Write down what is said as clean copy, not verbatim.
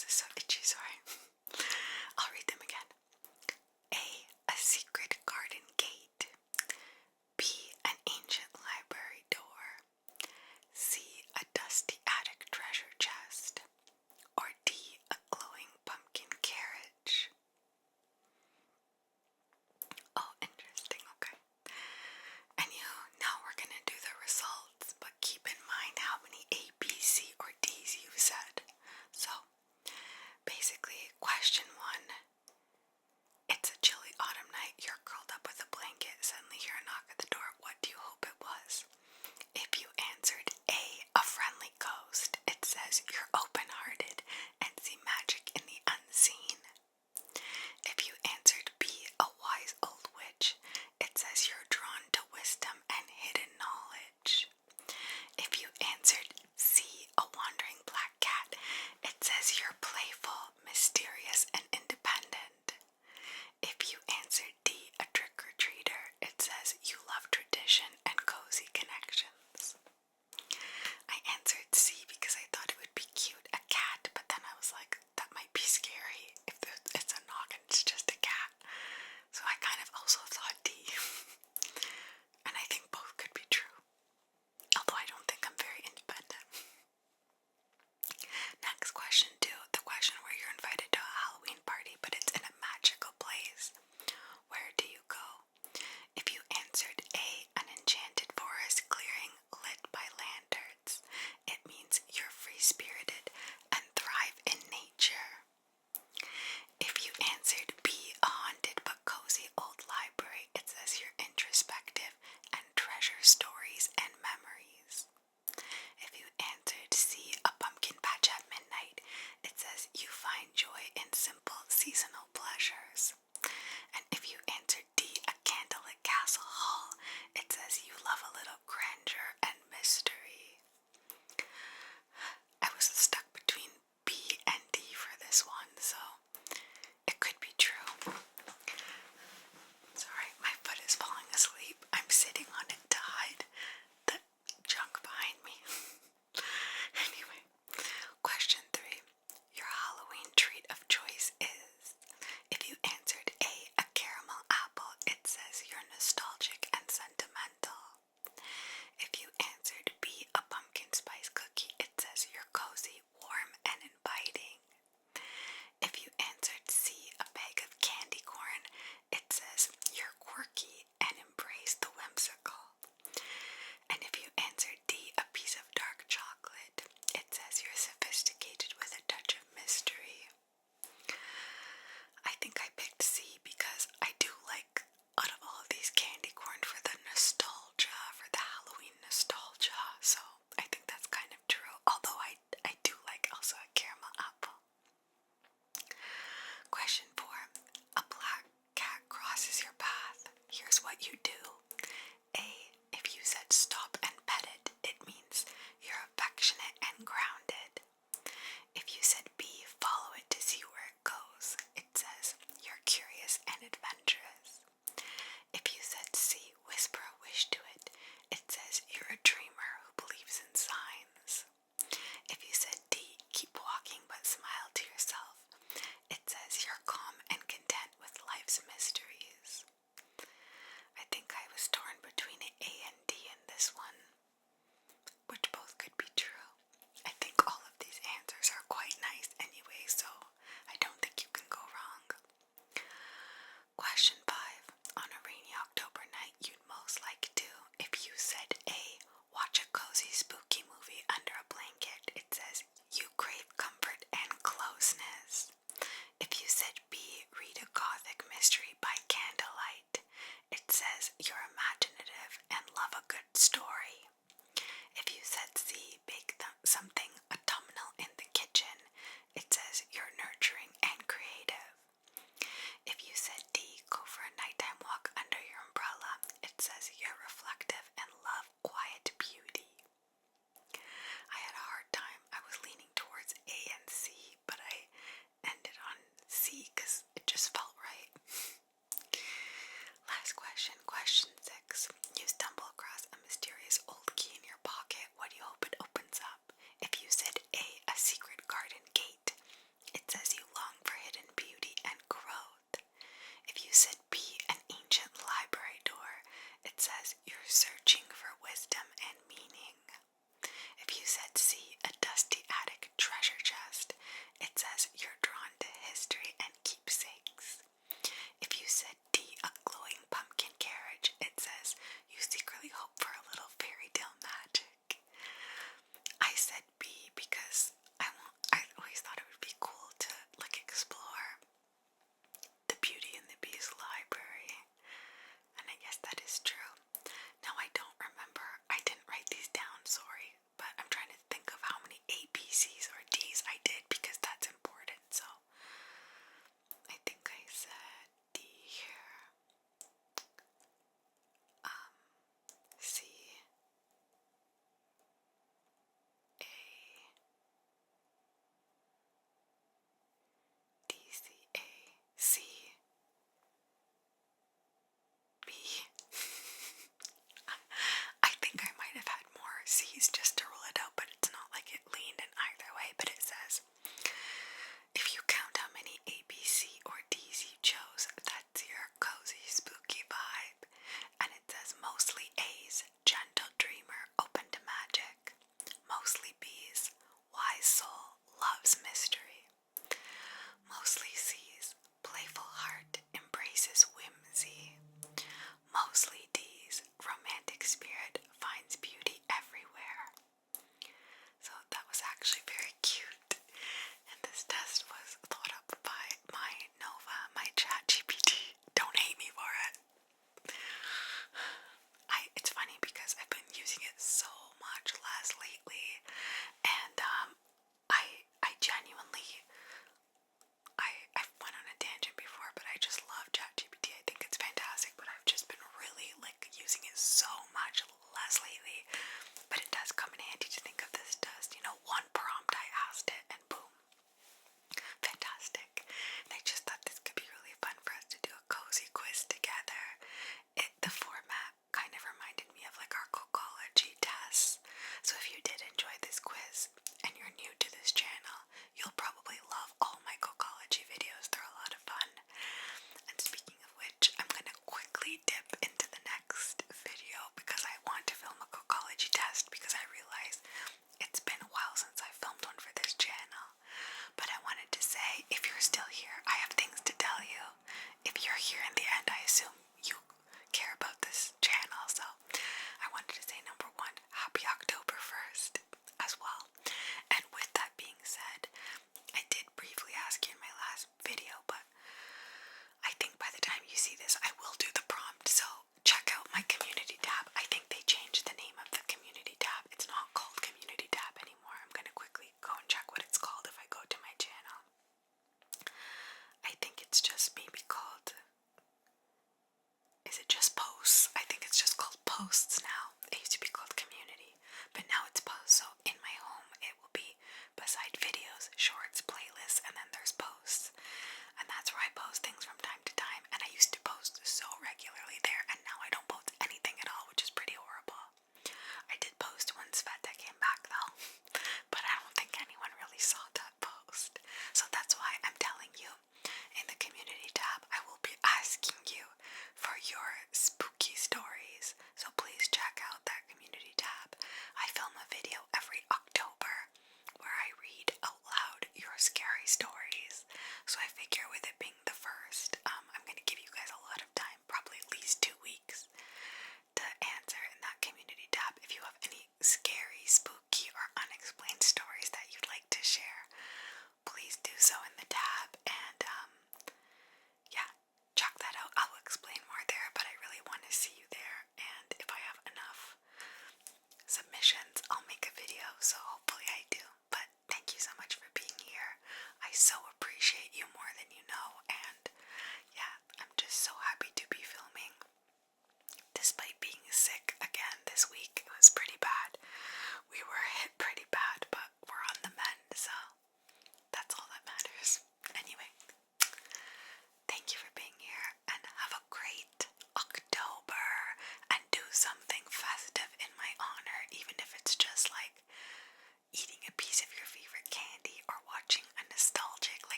nose is so itchy, sorry. I'll read them again. A secret garden gate. B, an ancient library door. C, a dusty attic treasure chest. Or D, a glowing pumpkin carriage. Oh, interesting, okay. Anyhoo, now we're gonna do the results, but keep in mind how many A, B, C, or D's you've said. So, basically, question 1. It's a chilly autumn night, you're curled up with a blanket, suddenly hear a knock at the door. What do you hope it was? If you answered a friendly ghost, it says you're open-hearted and see magic in the unseen. If you answered B, a wise old witch, it says you're drawn to wisdom and hidden knowledge. If you answered C, a wandering black cat, it says you're playful, mysterious, and independent. If you answered D, a trick-or-treater, it says you love tradition and cozy connections. I answered C because I thought it would be cute, a cat, but then I was like, that might be scary if it's a knock and it's just a cat. So I kind of also thought D. And I think both could be true. Although I don't think I'm very independent. Next question 2, the question where you're invited to a Halloween party, but it's in a magical place. Where do you go? If you answered A, an enchanted forest clearing lit by lanterns, it means you're free-spirited and thrive in nature. If you answered B, a haunted but cozy old library, it says you're introspective and treasure stories and memories. If you answered C, a pumpkin patch at midnight, it says you find joy in simple seasonal pleasures. And if you answered D, a candlelit castle hall, it says you love a little grandeur and mystery. I was stuck between B and D for this one, so it could be true. Sorry, my foot is falling asleep. I'm sitting on it to hide the junk behind me. Anyway, question 3. Your Halloween treat of choice is, if you answered a caramel apple, it says you're nostalgic and sentimental. If you answered B, a pumpkin spice cookie, it says you're cozy, warm, and inviting. If you answered C, a bag of candy corn, it says you're quirky and embrace the whimsical. And if you answered D, a piece of dark chocolate, it says you're sophisticated with a touch of mystery. I think I picked C because I do like, out of all of these, candy corn for the nostalgia, for the Halloween nostalgia, so I think that's kind of true. Although I do like also a caramel apple. test was